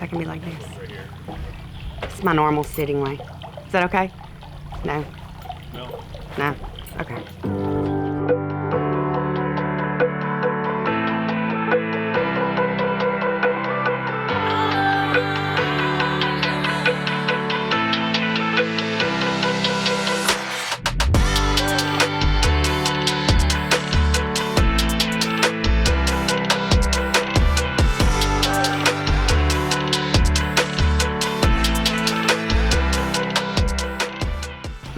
I can be like this. It's my normal sitting way. Is that okay? No? No. No? Okay.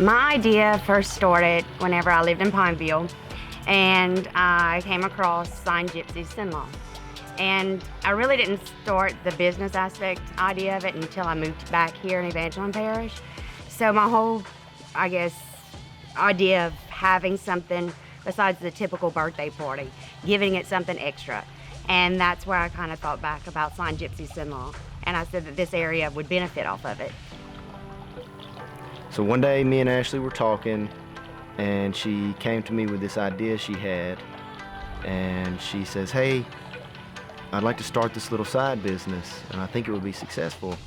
My idea first started whenever I lived in Pineville, and I came across Signed Gypsies Sin-Law. And I really didn't start the business aspect idea of it until I moved back here in Evangeline Parish. So my whole, I guess, idea of having something besides the typical birthday party, giving it something extra. And that's where I kind of thought back about Signed Gypsies Sin-Law. And I said that this area would benefit off of it. So one day me and Ashley were talking, and she came to me with this idea she had, and she says, hey, I'd like to start this little side business, and I think it would be successful.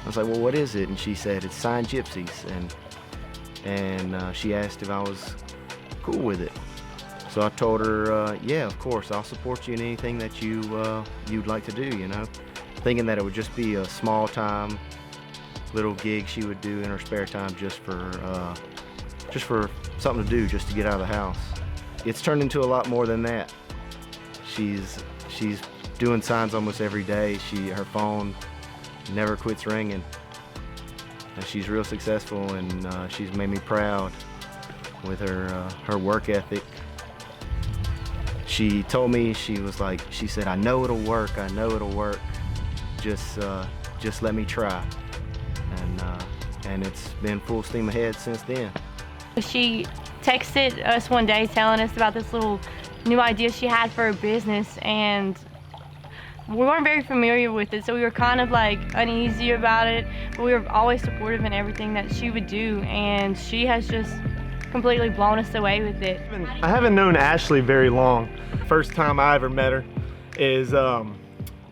I was like, well, what is it? And she said, it's Signed Gypsies, and she asked if I was cool with it. So I told her, yeah, of course, I'll support you in anything that you'd like to do, you know, thinking that it would just be a small time little gig she would do in her spare time just for something to do, just to get out of the house. It's turned into a lot more than that. She's doing signs almost every day. Her phone never quits ringing. And she's real successful, and she's made me proud with her work ethic. She told me, she said, I know it'll work, just let me try. And it's been full steam ahead since then. She texted us one day telling us about this little new idea she had for her business, and we weren't very familiar with it, so we were kind of like uneasy about it, but we were always supportive in everything that she would do, and she has just completely blown us away with it. I haven't known Ashley very long. First time I ever met her is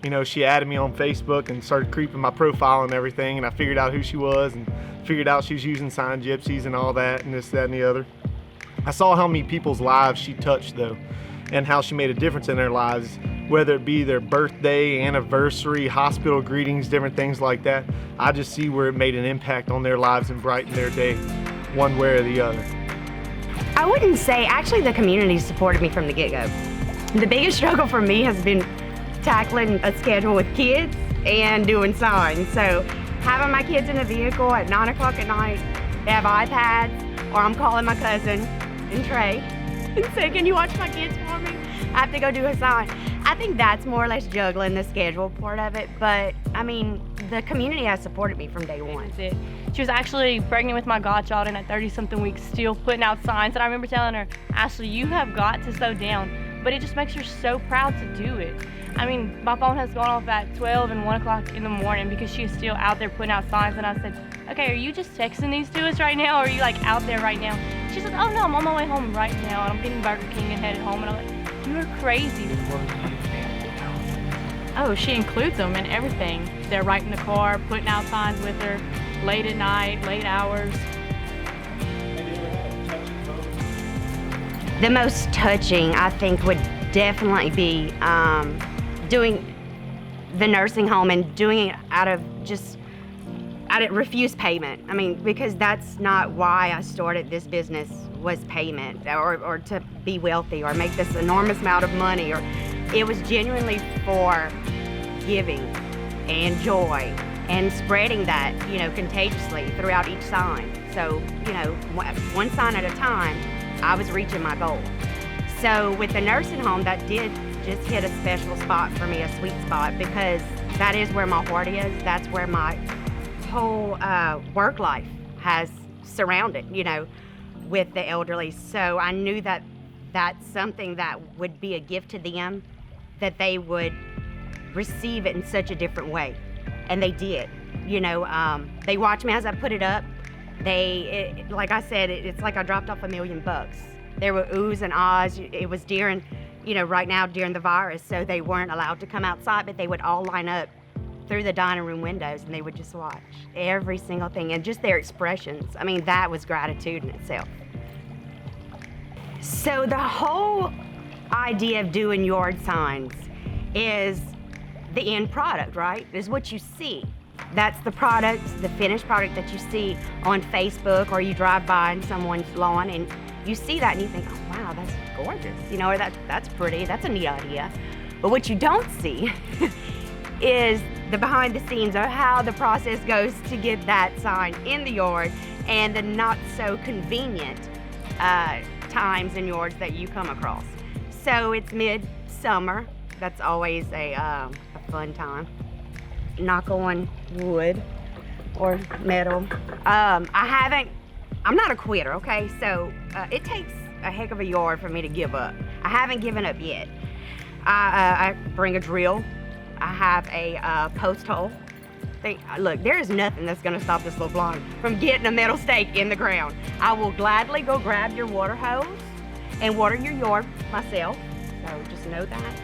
you know, she added me on Facebook and started creeping my profile and everything, and I figured out who she was and figured out she was using Signed Gypsies and all that and this, that, and the other. I saw how many people's lives she touched though, and how she made a difference in their lives, whether it be their birthday, anniversary, hospital greetings, different things like that. I just see where it made an impact on their lives and brightened their day one way or the other. I wouldn't say, actually the community supported me from the get-go. The biggest struggle for me has been tackling a schedule with kids and doing signs. So having my kids in a vehicle at 9 o'clock at night, they have iPads, or I'm calling my cousin and Trey and say, can you watch my kids for me? I have to go do a sign. I think that's more or less juggling the schedule part of it, but I mean, the community has supported me from day one. She was actually pregnant with my godchild, and at 30-something weeks still putting out signs, and I remember telling her, Ashley, you have got to slow down, but it just makes her so proud to do it. I mean, my phone has gone off at 12 and 1 o'clock in the morning because she is still out there putting out signs, and I said, okay, are you just texting these to us right now, or are you like out there right now? She said, oh no, I'm on my way home right now, and I'm getting Burger King and headed home, and I'm like, you are crazy. Oh, she includes them in everything. They're right in the car, putting out signs with her, late at night, late hours. The most touching, I think, would definitely be doing the nursing home and doing it out of refused payment. I mean, because that's not why I started this business, was payment or to be wealthy or make this enormous amount of money. Or it was genuinely for giving and joy and spreading that, you know, contagiously throughout each sign. So, you know, one sign at a time, I was reaching my goal. So with the nursing home, that did just hit a special spot for me, a sweet spot, because that is where my heart is. That's where my whole work life has surrounded, you know, with the elderly. So I knew that that's something that would be a gift to them, that they would receive it in such a different way. And they did. You know, they watched me as I put it up. Like I said, it's like I dropped off $1 million. There were oohs and ahs. It was during, you know, right now during the virus, so they weren't allowed to come outside, but they would all line up through the dining room windows and they would just watch every single thing and just their expressions. I mean, that was gratitude in itself. So the whole idea of doing yard signs is the end product, right? Is what you see. That's the product, the finished product that you see on Facebook, or you drive by in someone's lawn and you see that and you think, oh wow, that's gorgeous, you know, or that's pretty, that's a neat idea. But what you don't see is the behind the scenes of how the process goes to get that sign in the yard and the not so convenient times and yards that you come across. So it's mid-summer. That's always a fun time. Knock on wood or metal. I'm not a quitter, okay? So it takes a heck of a yard for me to give up. I haven't given up yet. I bring a drill. I have a post hole. Look, there is nothing that's gonna stop this little blonde from getting a metal stake in the ground. I will gladly go grab your water hose and water your yard myself. So just know that.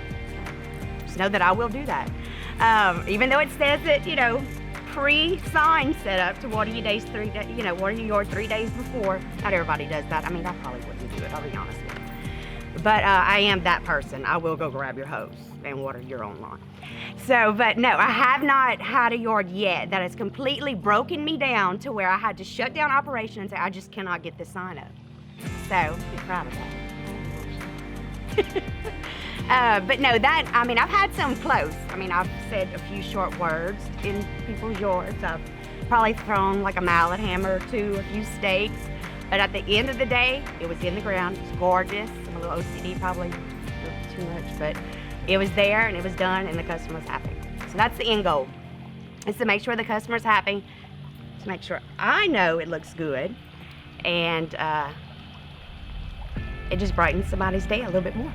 Just know that I will do that. Even though it says that, you know, pre-sign set up to water your water your yard 3 days before. Not everybody does that. I mean, I probably wouldn't do it, I'll be honest with you. But I am that person. I will go grab your hose and water your own lawn. So, but no, I have not had a yard yet that has completely broken me down to where I had to shut down operations and say, I just cannot get this sign up. So, be proud of that. But no, I've had some close. I mean, I've said a few short words in people's yards. I've probably thrown like a mallet hammer or two, a few stakes. But at the end of the day, it was in the ground. It was gorgeous. I'm a little OCD, probably a little too much, but it was there and it was done and the customer was happy. So that's the end goal, is to make sure the customer's happy, to make sure I know it looks good, and it just brightens somebody's day a little bit more.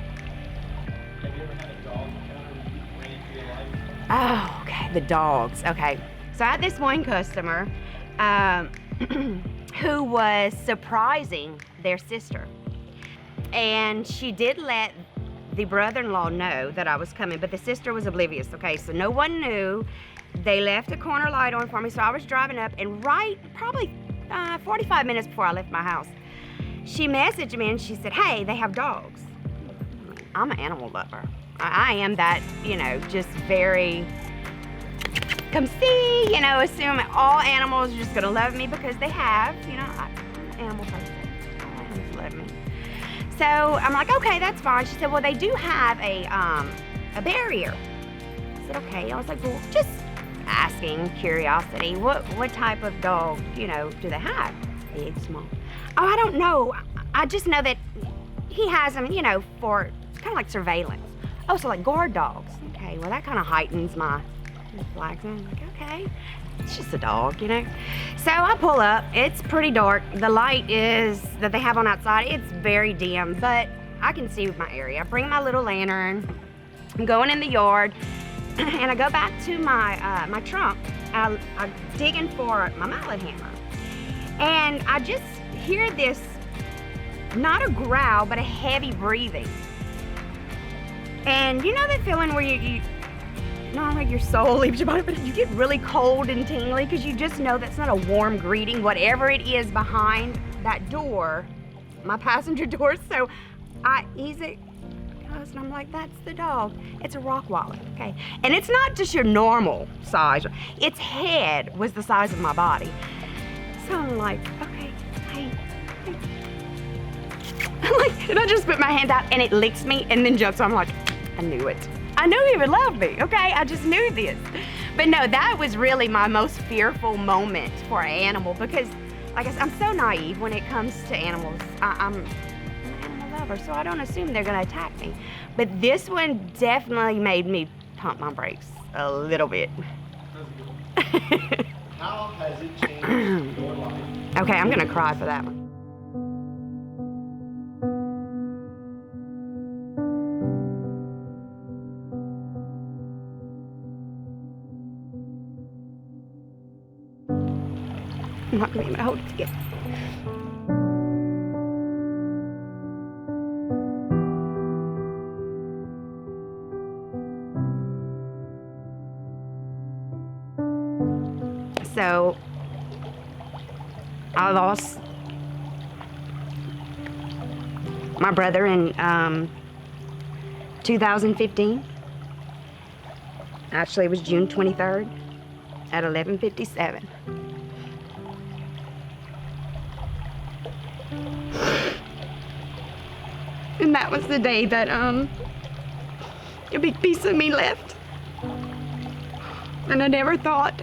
Have you ever had a dog encounter that you ran into your life? Oh, okay, the dogs. Okay, so I had this one customer who was surprising their sister. And she did let the brother-in-law know that I was coming, but the sister was oblivious, okay? So no one knew. They left a corner light on for me, so I was driving up, and probably 45 minutes before I left my house, she messaged me and she said, hey, they have dogs. I'm an animal lover. I am that, you know, just very, come see, you know, assume all animals are just gonna love me because they have, you know, I'm an animal person. All animals love me. So I'm like, okay, that's fine. She said, well, they do have a barrier. I said, okay. I was like, well, just asking, curiosity. What type of dog, you know, do they have? Big, small. Oh, I don't know. I just know that he has them, you know, for kind of like surveillance. Oh, so like guard dogs. Okay, well, that kind of heightens my flags. I'm like, okay, it's just a dog, you know. So I pull up. It's pretty dark. The light is that they have on outside, it's very dim, but I can see my area. I bring my little lantern. I'm going in the yard, and I go back to my trunk. I'm digging for my mallet hammer, and I just hear this, not a growl, but a heavy breathing. And you know that feeling where you not like your soul leaves your body, but you get really cold and tingly because you just know that's not a warm greeting, whatever it is behind that door, my passenger door. So I ease it, and I'm like, that's the dog. It's a Rottweiler, okay? And it's not just your normal size. Its head was the size of my body. So I'm like, okay, hey. And I just put my hand out and it licks me and then jumps. So I'm like, I knew it. I knew he would love me, okay? I just knew this. But no, that was really my most fearful moment for an animal because, like I said, I'm so naive when it comes to animals. I'm an animal lover, so I don't assume they're gonna attack me. But this one definitely made me pump my brakes a little bit. How has it changed your life? Okay, I'm gonna cry for that one. I'm not gonna be able to hold it together. So I lost my brother in 2015. Actually, it was June 23rd at 11:57. And that was the day that a big piece of me left. And I never thought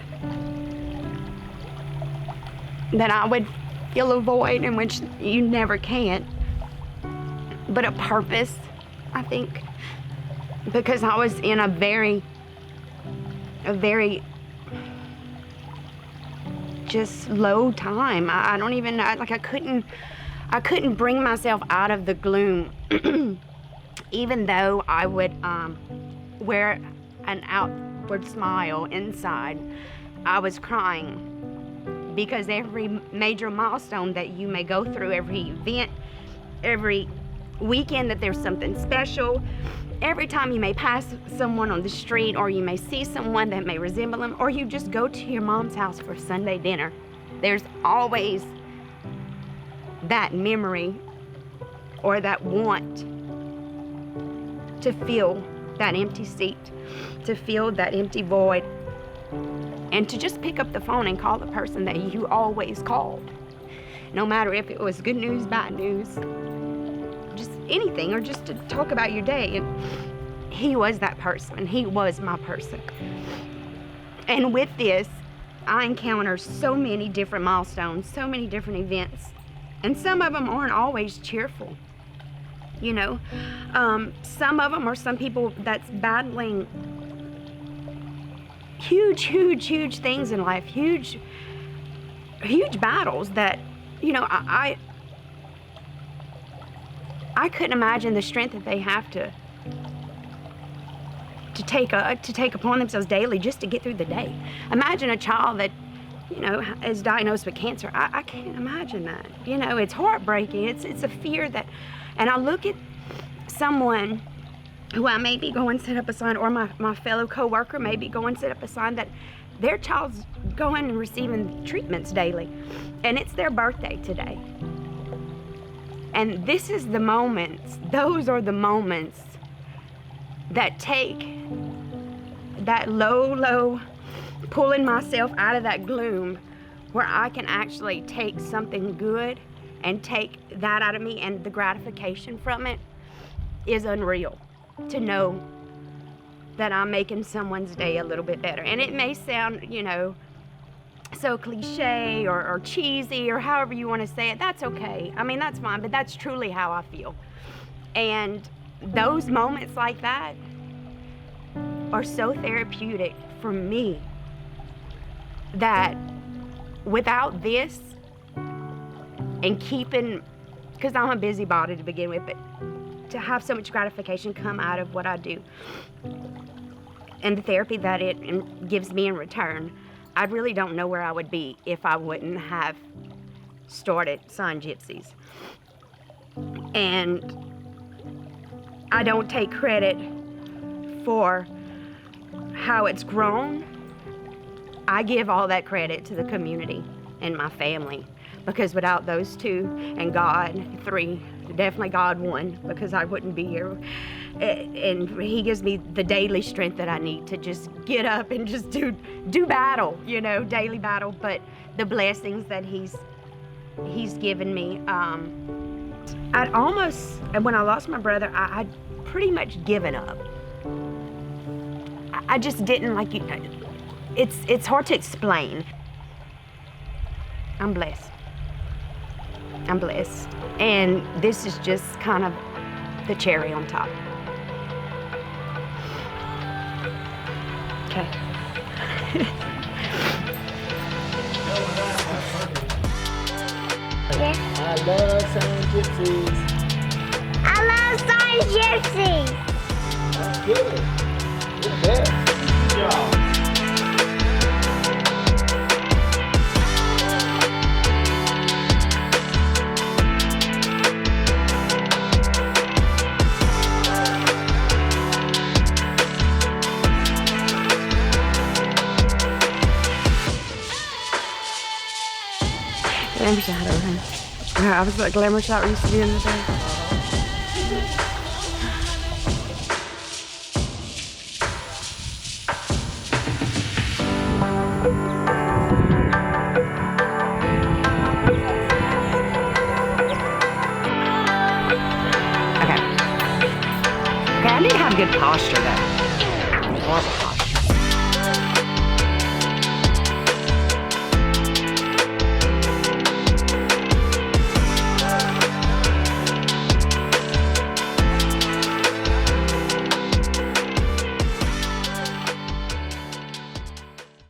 that I would feel a void in which you never can, but a purpose, I think, because I was in a very just low time. I don't even, like I couldn't bring myself out of the gloom. Even though I would wear an outward smile inside, I was crying because every major milestone that you may go through, every event, every weekend that there's something special, every time you may pass someone on the street, or you may see someone that may resemble them, or you just go to your mom's house for Sunday dinner, there's always that memory or that want to fill that empty seat, to fill that empty void, and to just pick up the phone and call the person that you always called, no matter if it was good news, bad news, just anything, or just to talk about your day. And he was that person. He was my person. And with this, I encounter so many different milestones, so many different events, and some of them aren't always cheerful. You know, some of them are some people that's battling huge things in life, huge battles that, you know, I couldn't imagine the strength that they have to take upon themselves daily just to get through the day. Imagine a child that, you know, is diagnosed with cancer. I can't imagine that. You know, it's heartbreaking. It's a fear that, and I look at someone who I may be going to set up a sign, or my fellow co-worker may be going to set up a sign that their child's going and receiving treatments daily, and it's their birthday today. And this is the moments, those are the moments that take that low, pulling myself out of that gloom, where I can actually take something good and take that out of me, and the gratification from it is unreal. To know that I'm making someone's day a little bit better. And it may sound, you know, so cliche or cheesy, or however you want to say it. That's okay. I mean, that's fine, but that's truly how I feel. And those moments like that are so therapeutic for me that without this and keeping, because I'm a busybody to begin with, but to have so much gratification come out of what I do and the therapy that it gives me in return, I really don't know where I would be if I wouldn't have started Sign Gypsies. And I don't take credit for how it's grown. I give all that credit to the community and my family, because without those two, and God, three, definitely God, one, because I wouldn't be here. And he gives me the daily strength that I need to just get up and just do battle, you know, daily battle. But the blessings that he's given me, I'd almost, when I lost my brother, I'd pretty much given up. I just didn't like it. It's hard to explain. I'm blessed. I'm blessed. And this is just kind of the cherry on top. Okay. I love Sign Gypsies. I love Sign Gypsies. That's good. You're the best. Good job. Glamour shot over here. I was like, glamour shot we used to be in the day. Okay, I need to have good posture though.